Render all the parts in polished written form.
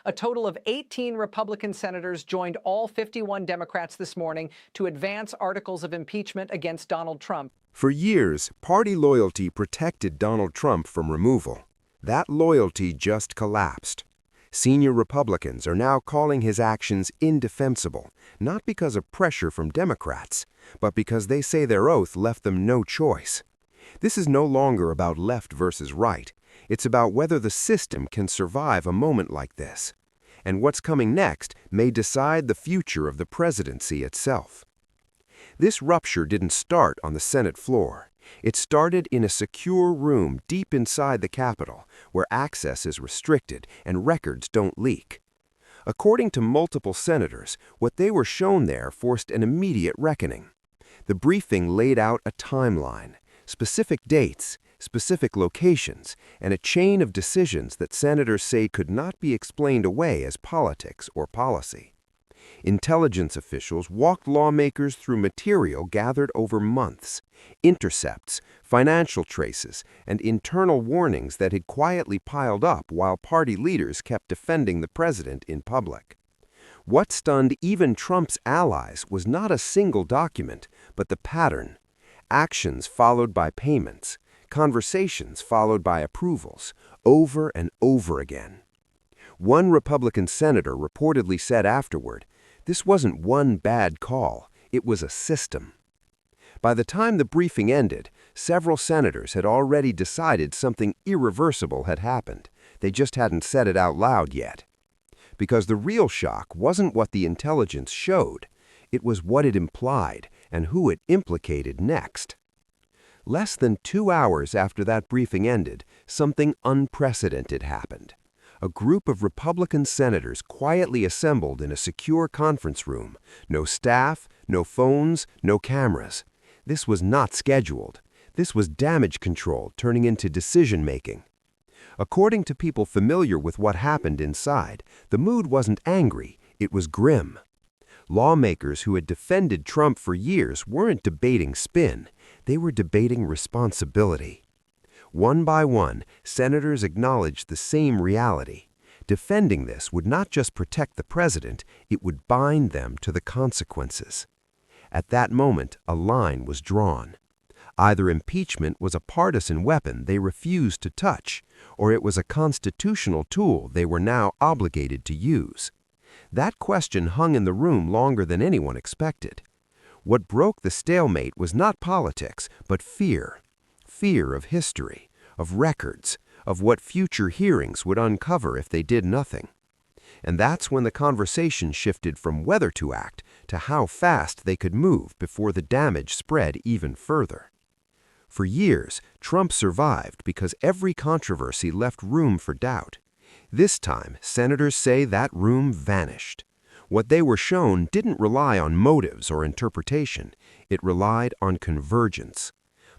A total of 18 Republican senators joined all 51 Democrats this morning to advance articles of impeachment against Donald Trump. For years, party loyalty protected Donald Trump from removal. That loyalty just collapsed. Senior Republicans are now calling his actions indefensible, not because of pressure from Democrats, but because they say their oath left them no choice. This is no longer about left versus right. It's about whether the system can survive a moment like this. And what's coming next may decide the future of the presidency itself. This rupture didn't start on the Senate floor. It started in a secure room deep inside the Capitol, where access is restricted and records don't leak. According to multiple senators, what they were shown there forced an immediate reckoning. The briefing laid out a timeline, specific dates, specific locations, and a chain of decisions that senators say could not be explained away as politics or policy. Intelligence officials walked lawmakers through material gathered over months, intercepts, financial traces, and internal warnings that had quietly piled up while party leaders kept defending the president in public. What stunned even Trump's allies was not a single document, but the pattern: actions followed by payments, conversations followed by approvals, over and over again. One Republican senator reportedly said afterward, "This wasn't one bad call, it was a system." By the time the briefing ended, several senators had already decided something irreversible had happened. They just hadn't said it out loud yet. Because the real shock wasn't what the intelligence showed, it was what it implied and who it implicated next. Less than 2 hours after that briefing ended, something unprecedented happened. A group of Republican senators quietly assembled in a secure conference room. No staff, no phones, no cameras. This was not scheduled. This was damage control turning into decision-making. According to people familiar with what happened inside, the mood wasn't angry, it was grim. Lawmakers who had defended Trump for years weren't debating spin, they were debating responsibility. One by one, senators acknowledged the same reality. Defending this would not just protect the president, it would bind them to the consequences. At that moment, a line was drawn. Either impeachment was a partisan weapon they refused to touch, or it was a constitutional tool they were now obligated to use. That question hung in the room longer than anyone expected. What broke the stalemate was not politics, but fear. Fear of history, of records, of what future hearings would uncover if they did nothing. And that's when the conversation shifted from whether to act to how fast they could move before the damage spread even further. For years, Trump survived because every controversy left room for doubt. This time, senators say that room vanished. What they were shown didn't rely on motives or interpretation. It relied on convergence.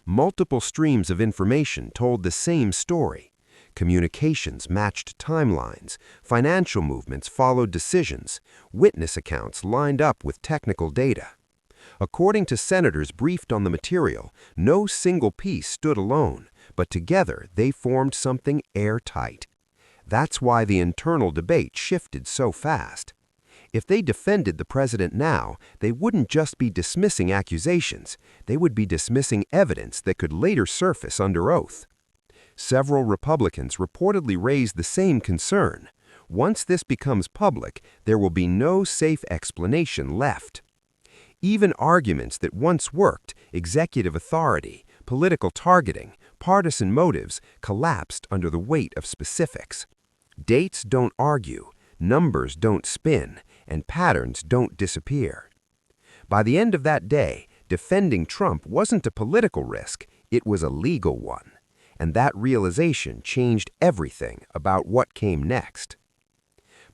Multiple streams of information told the same story. Communications matched timelines, financial movements followed decisions, witness accounts lined up with technical data. According to senators briefed on the material, no single piece stood alone, but together they formed something airtight. That's why the internal debate shifted so fast. If they defended the president now, they wouldn't just be dismissing accusations, they would be dismissing evidence that could later surface under oath. Several Republicans reportedly raised the same concern. Once this becomes public, there will be no safe explanation left. Even arguments that once worked, executive authority, political targeting, partisan motives, collapsed under the weight of specifics. Dates don't argue, numbers don't spin, and patterns don't disappear. By the end of that day, defending Trump wasn't a political risk, it was a legal one. And that realization changed everything about what came next.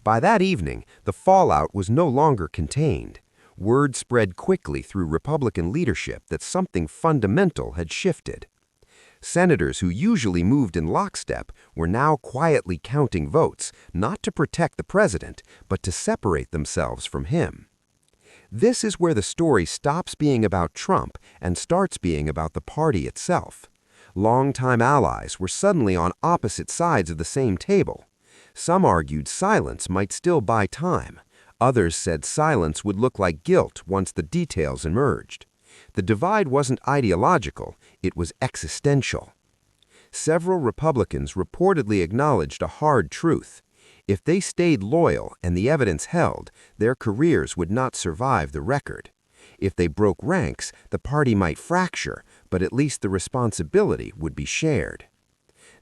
By that evening, the fallout was no longer contained. Word spread quickly through Republican leadership that something fundamental had shifted. Senators who usually moved in lockstep were now quietly counting votes, not to protect the president, but to separate themselves from him. This is where the story stops being about Trump and starts being about the party itself. Longtime allies were suddenly on opposite sides of the same table. Some argued silence might still buy time. Others said silence would look like guilt once the details emerged. The divide wasn't ideological, it was existential. Several Republicans reportedly acknowledged a hard truth. If they stayed loyal and the evidence held, their careers would not survive the record. If they broke ranks, the party might fracture, but at least the responsibility would be shared.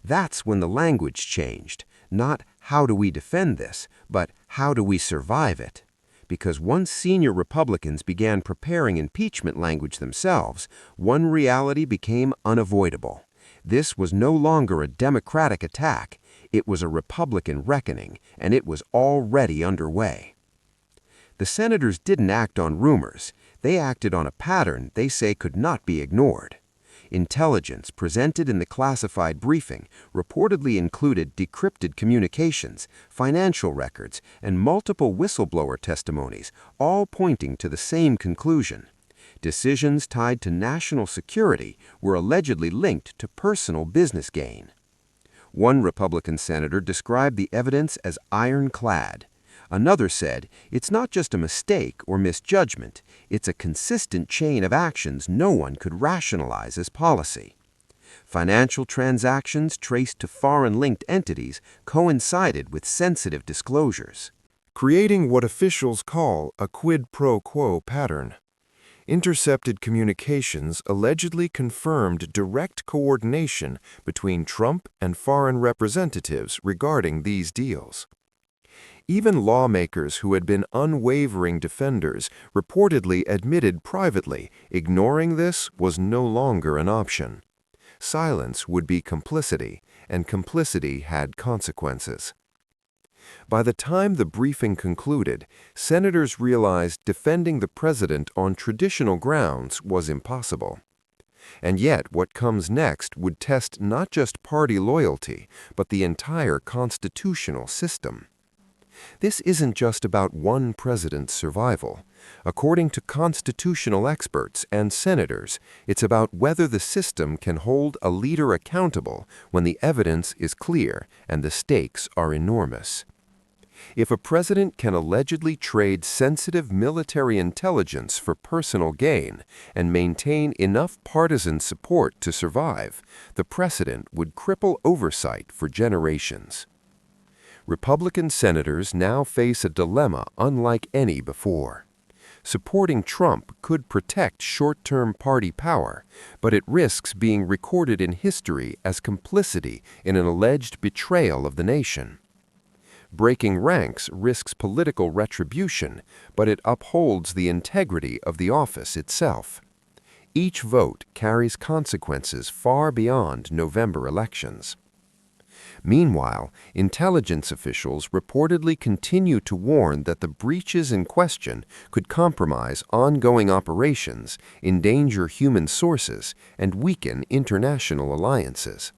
That's when the language changed. Not how do we defend this, but how do we survive it? Because once senior Republicans began preparing impeachment language themselves, one reality became unavoidable. This was no longer a Democratic attack. It was a Republican reckoning, and it was already underway. The senators didn't act on rumors. They acted on a pattern they say could not be ignored. Intelligence presented in the classified briefing reportedly included decrypted communications, financial records, and multiple whistleblower testimonies, all pointing to the same conclusion. Decisions tied to national security were allegedly linked to personal business gain. One Republican senator described the evidence as ironclad. Another said, it's not just a mistake or misjudgment, it's a consistent chain of actions no one could rationalize as policy. Financial transactions traced to foreign-linked entities coincided with sensitive disclosures, creating what officials call a quid pro quo pattern. Intercepted communications allegedly confirmed direct coordination between Trump and foreign representatives regarding these deals. Even lawmakers who had been unwavering defenders reportedly admitted privately ignoring this was no longer an option. Silence would be complicity, and complicity had consequences. By the time the briefing concluded, senators realized defending the president on traditional grounds was impossible. And yet, what comes next would test not just party loyalty, but the entire constitutional system. This isn't just about one president's survival. According to constitutional experts and senators, it's about whether the system can hold a leader accountable when the evidence is clear and the stakes are enormous. If a president can allegedly trade sensitive military intelligence for personal gain and maintain enough partisan support to survive, the precedent would cripple oversight for generations. Republican senators now face a dilemma unlike any before. Supporting Trump could protect short-term party power, but it risks being recorded in history as complicity in an alleged betrayal of the nation. Breaking ranks risks political retribution, but it upholds the integrity of the office itself. Each vote carries consequences far beyond November elections. Meanwhile, intelligence officials reportedly continue to warn that the breaches in question could compromise ongoing operations, endanger human sources, and weaken international alliances.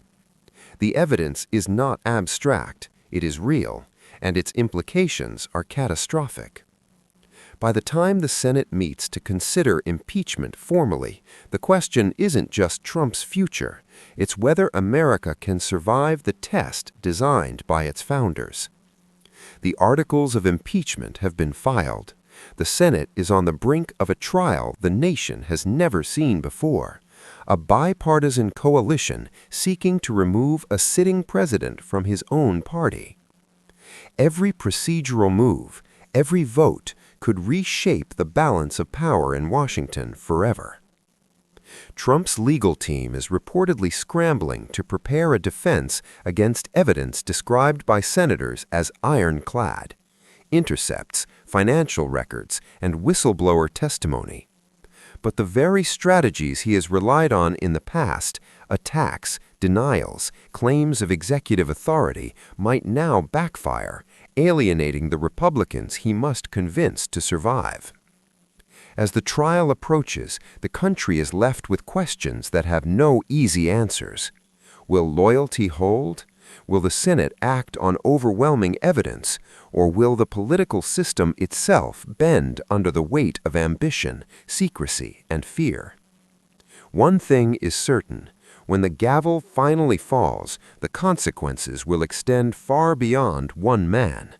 The evidence is not abstract, it is real, and its implications are catastrophic. By the time the Senate meets to consider impeachment formally, the question isn't just Trump's future, it's whether America can survive the test designed by its founders. The articles of impeachment have been filed. The Senate is on the brink of a trial the nation has never seen before, a bipartisan coalition seeking to remove a sitting president from his own party. Every procedural move, every vote, could reshape the balance of power in Washington forever. Trump's legal team is reportedly scrambling to prepare a defense against evidence described by senators as ironclad, intercepts, financial records, and whistleblower testimony. But the very strategies he has relied on in the past, attacks, denials, claims of executive authority, might now backfire, alienating the Republicans he must convince to survive. As the trial approaches, the country is left with questions that have no easy answers. Will loyalty hold? Will the Senate act on overwhelming evidence? Or will the political system itself bend under the weight of ambition, secrecy, and fear? One thing is certain. When the gavel finally falls, the consequences will extend far beyond one man,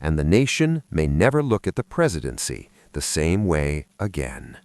and the nation may never look at the presidency the same way again.